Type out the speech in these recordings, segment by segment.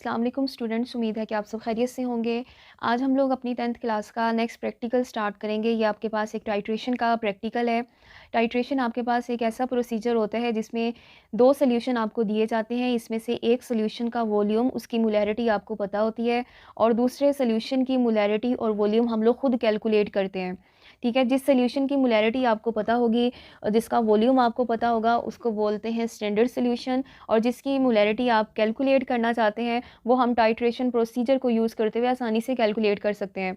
अस्सलाम वालेकुम स्टूडेंट्स, उम्मीद है कि आप सब खैरियत से होंगे। आज हम लोग अपनी 10th क्लास का नेक्स्ट प्रैक्टिकल स्टार्ट करेंगे। ये आपके पास एक टाइट्रेशन का प्रैक्टिकल है। टाइट्रेशन आपके पास एक ऐसा प्रोसीजर होता है जिसमें 2 सॉल्यूशन आपको दिए जाते हैं। इसमें से एक सॉल्यूशन का वॉल्यूम, उसकी मोलैरिटी आपको पता होती है और दूसरे सॉल्यूशन की मोलैरिटी और वॉल्यूम हम लोग खुद कैलकुलेट करते हैं। ठीक है, जिस सॉल्यूशन की मोलैरिटी आपको पता होगी और जिसका वॉल्यूम आपको पता होगा उसको बोलते हैं स्टैंडर्ड सॉल्यूशन, और जिसकी मोलैरिटी आप कैलकुलेट करना चाहते हैं वो हम टाइट्रेशन प्रोसीजर को यूज़ करते हुए आसानी से कैलकुलेट कर सकते हैं।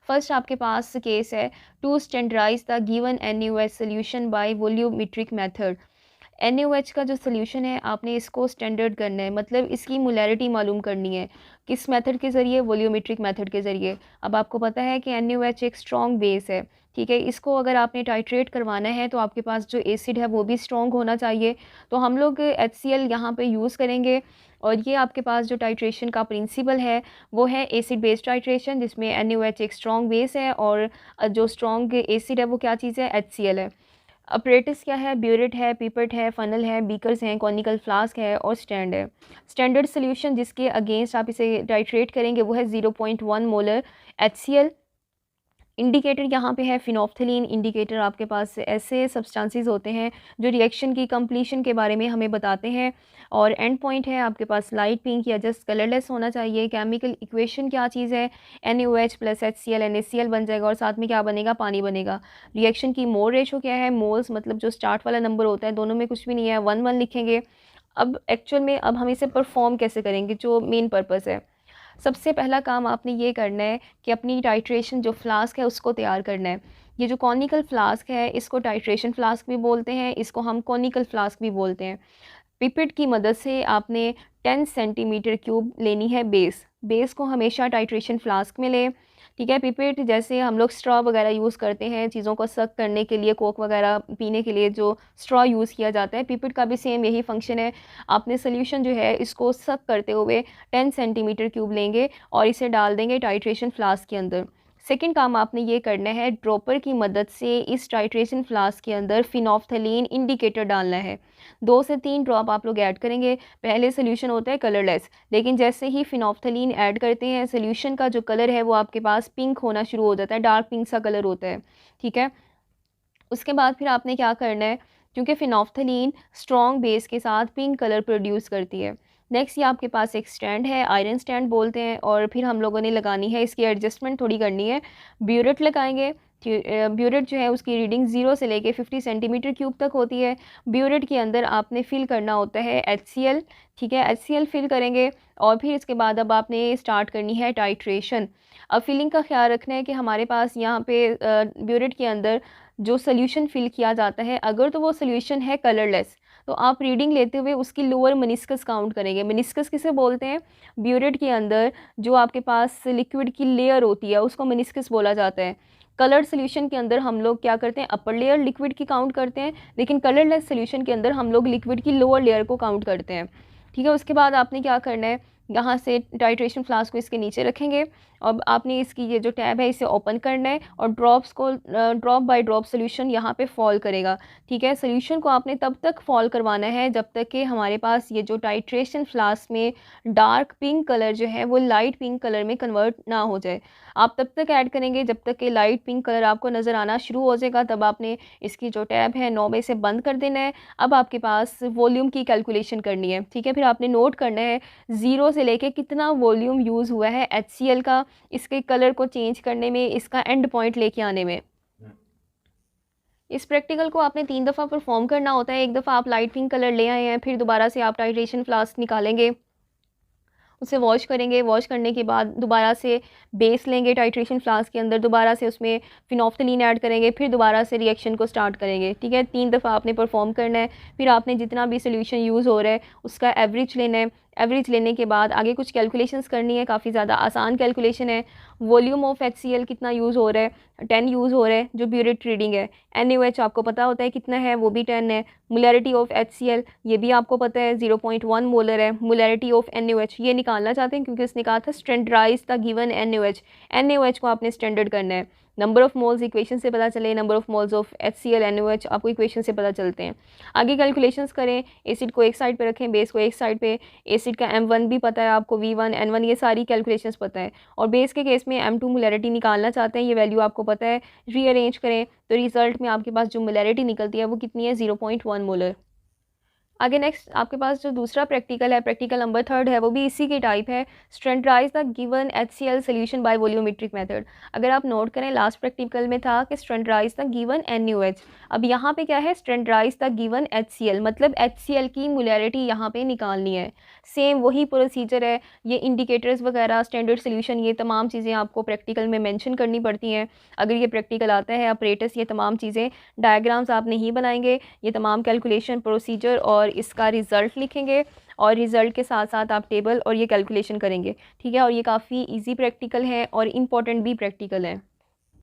फर्स्ट आपके पास केस है to standardise the given NaOH solution by volumetric method. NaOH का जो सॉल्यूशन है आपने इसको स्टैंडर्ड करना है, मतलब इसकी मोलैरिटी मालूम करनी है। किस मेथड के ज़रिए? वॉल्यूमेट्रिक मेथड के ज़रिए। अब आपको पता है कि NaOH एक स्ट्रॉन्ग बेस है, ठीक है। इसको अगर आपने टाइट्रेट करवाना है तो आपके पास जो एसिड है वो भी स्ट्रॉन्ग होना चाहिए। तो हम लोग HCl यहाँ पे यूज़ करेंगे और ये आपके पास जो टाइट्रेशन का प्रिंसिपल है वो है एसिड बेस्ड टाइट्रेशन, जिसमें NaOH एक स्ट्रॉन्ग बेस है और जो स्ट्रॉन्ग एसिड है वो क्या चीज़ है? HCl है। अपरेटिस क्या है? ब्यूरेट है, पिपेट है, फनल है, बीकर्स हैं, कॉनिकल फ्लास्क है और स्टैंड है। स्टैंडर्ड सॉल्यूशन जिसके अगेंस्ट आप इसे टाइट्रेट करेंगे वो है 0.1 मोलर HCl। इंडिकेटर यहाँ पे है फिनोफ्थलीन। इंडिकेटर आपके पास ऐसे सब्सटेंसेस होते हैं जो रिएक्शन की कंप्लीशन के बारे में हमें बताते हैं। और एंड पॉइंट है आपके पास लाइट पिंक या जस्ट कलरलेस होना चाहिए। केमिकल इक्वेशन क्या चीज़ है? NaOH प्लस HCl NaCl बन जाएगा और साथ में क्या बनेगा? पानी बनेगा। रिएक्शन की मोल रेशो क्या है? मोल्स मतलब जो स्टार्ट वाला नंबर होता है, दोनों में कुछ भी नहीं है, 1 1 लिखेंगे। अब एक्चुअल में अब हम इसे परफॉर्म कैसे करेंगे, जो मेन पर्पस है। सबसे पहला काम आपने ये करना है कि अपनी टाइट्रेशन जो फ्लास्क है उसको तैयार करना है। ये जो कॉनिकल फ्लास्क है इसको टाइट्रेशन फ्लास्क भी बोलते हैं, इसको हम कॉनिकल फ्लास्क भी बोलते हैं। पिपेट की मदद से आपने 10 सेंटीमीटर क्यूब लेनी है बेस। बेस को हमेशा टाइट्रेशन फ्लास्क में लें, ठीक है। पिपेट जैसे हम लोग स्ट्रॉ वगैरह यूज़ करते हैं चीज़ों को सक करने के लिए, कोक वगैरह पीने के लिए जो स्ट्रॉ यूज़ किया जाता है, पिपेट का भी सेम यही फंक्शन है। आपने सोल्यूशन जो है इसको सक करते हुए 10 सेंटीमीटर क्यूब लेंगे और इसे डाल देंगे टाइट्रेशन फ्लास्क के अंदर। सेकंड काम आपने ये करना है, ड्रॉपर की मदद से इस टाइट्रेशन फ्लास्क के अंदर फिनोफ्थलीन इंडिकेटर डालना है। 2 से 3 ड्रॉप आप लोग ऐड करेंगे। पहले सोल्यूशन होता है कलरलेस, लेकिन जैसे ही फिनोफ्थलीन ऐड करते हैं सोल्यूशन का जो कलर है वो आपके पास पिंक होना शुरू हो जाता है, डार्क पिंक सा कलर होता है, ठीक है। उसके बाद फिर आपने क्या करना है, क्योंकि फिनोफ्थलीन स्ट्रॉन्ग बेस के साथ पिंक कलर प्रोड्यूस करती है। नेक्स्ट ये आपके पास एक स्टैंड है, आयरन स्टैंड बोलते हैं, और फिर हम लोगों ने लगानी है, इसकी एडजस्टमेंट थोड़ी करनी है। ब्यूरेट लगाएंगे। ब्यूरेट जो है उसकी रीडिंग 0 से लेके 50 सेंटीमीटर क्यूब तक होती है। ब्यूरेट के अंदर आपने फिल करना होता है HCl, ठीक है। HCl फिल करेंगे और फिर इसके बाद अब आपने स्टार्ट करनी है टाइट्रेशन। अब फिलिंग का ख्याल रखना है कि हमारे पास यहाँ पे ब्यूरेट के अंदर जो सोल्यूशन फिल किया जाता है, अगर तो वो सोल्यूशन है कलरलेस तो आप रीडिंग लेते हुए उसकी लोअर मेनिस्कस काउंट करेंगे। मेनिस्कस किसे बोलते हैं? ब्यूरेट के अंदर जो आपके पास लिक्विड की लेयर होती है उसको मेनिस्कस बोला जाता है। कलर्ड सोल्यूशन के अंदर हम लोग क्या करते हैं, अपर लेयर लिक्विड की काउंट करते हैं, लेकिन कलरलेस सोल्यूशन के अंदर हम लोग लिक्विड की लोअर लेयर को काउंट करते हैं, ठीक है। उसके बाद आपने क्या करना है, यहाँ से टाइट्रेशन फ्लास्क को इसके नीचे रखेंगे। अब आपने इसकी ये जो टैब है इसे ओपन करना है और ड्रॉप्स को ड्रॉप बाय ड्रॉप सोल्यूशन यहाँ पे फॉल करेगा, ठीक है। सोल्यूशन को आपने तब तक फॉल करवाना है जब तक कि हमारे पास ये जो टाइट्रेशन फ्लास्क में डार्क पिंक कलर जो है वो लाइट पिंक कलर में कन्वर्ट ना हो जाए। आप तब तक ऐड करेंगे जब तक कि लाइट पिंक कलर आपको नज़र आना शुरू हो जाएगा, तब आपने इसकी जो टैब है नॉब इसे बंद कर देना है। अब आपके पास वॉल्यूम की कैलकुलेशन करनी है, ठीक है। फिर आपने नोट करना है 0 से लेके कितना वॉल्यूम यूज़ हुआ है HCl का, इसके कलर को चेंज करने में, इसका एंड पॉइंट लेके आने में। इस प्रैक्टिकल को आपने 3 दफ़ा परफॉर्म करना होता है। एक दफ़ा आप लाइट पिंक कलर ले आए हैं, फिर दोबारा से आप टाइट्रेशन फ्लास्क निकालेंगे, उसे वॉश करेंगे। वॉश करने के बाद दोबारा से बेस लेंगे टाइट्रेशन फ्लास्क के अंदर, दोबारा से उसमें फिनोफ्थलीन ऐड करेंगे, फिर दोबारा से रिएक्शन को स्टार्ट करेंगे, ठीक है। 3 दफ़ा आपने परफॉर्म करना है। फिर आपने जितना भी सोल्यूशन यूज़ हो रहा है उसका एवरेज लेना है। एवरेज लेने के बाद आगे कुछ कैलकुलेशंस करनी है, काफ़ी ज़्यादा आसान कैलकुलेशन है। वॉल्यूम ऑफ HCl कितना यूज़ हो रहा है, 10 यूज़ हो रहा है जो ब्यूरेट रीडिंग है। NaOH आपको पता होता है कितना है, वो भी 10 है। मोलैरिटी ऑफ HCl ये भी आपको पता है 0.1 मोलर है। मोलैरिटी ऑफ NaOH ये निकालना चाहते हैं क्योंकि उसने कहा था standardise the given NaOH। NaOH को आपने स्टैंडर्ड करना है। नंबर ऑफ़ मोल्स इक्वेशन से पता चले, number of moles of HCl NaOH आपको इक्वेशन से पता चलते हैं। आगे कैलकुलेशंस करें, एसिड को एक साइड पे रखें, बेस को एक साइड पे, एसिड का M1 भी पता है आपको, V1 N1 ये सारी कैलकुलेशंस पता है, और बेस के केस में M2 मोलैरिटी निकालना चाहते हैं, ये वैल्यू आपको पता है, रीअरेंज करें तो रिजल्ट में आपके पास जो मोलैरिटी निकलती है वो कितनी है, 0.1 मोलर। आगे नेक्स्ट आपके पास जो दूसरा प्रैक्टिकल है, प्रैक्टिकल नंबर 3 है, वो भी इसी की टाइप है, standardise the given HCl solution by volumetric method. अगर आप नोट करें लास्ट प्रैक्टिकल में था कि स्टैंडर्डाइज द गिवन NaOH, अब यहाँ पे क्या है, स्टैंडर्डाइज द गिवन HCl, मतलब HCl की मोलैरिटी यहाँ पे निकालनी है। सेम वही प्रोसीजर है, ये इंडिकेटर्स वगैरह, स्टैंडर्ड सोल्यूशन, ये तमाम चीज़ें आपको प्रैक्टिकल में मेंशन करनी पड़ती हैं। अगर ये प्रैक्टिकल आता है अपरेटस, ये तमाम चीज़ें, डायग्राम्स आप नहीं बनाएंगे, ये तमाम कैलकुलेशन प्रोसीजर और इसका रिज़ल्ट लिखेंगे, और रिज़ल्ट के साथ साथ आप टेबल और ये कैलकुलेशन करेंगे, ठीक है। और ये काफ़ी इजी प्रैक्टिकल है और इम्पॉर्टेंट भी प्रैक्टिकल है।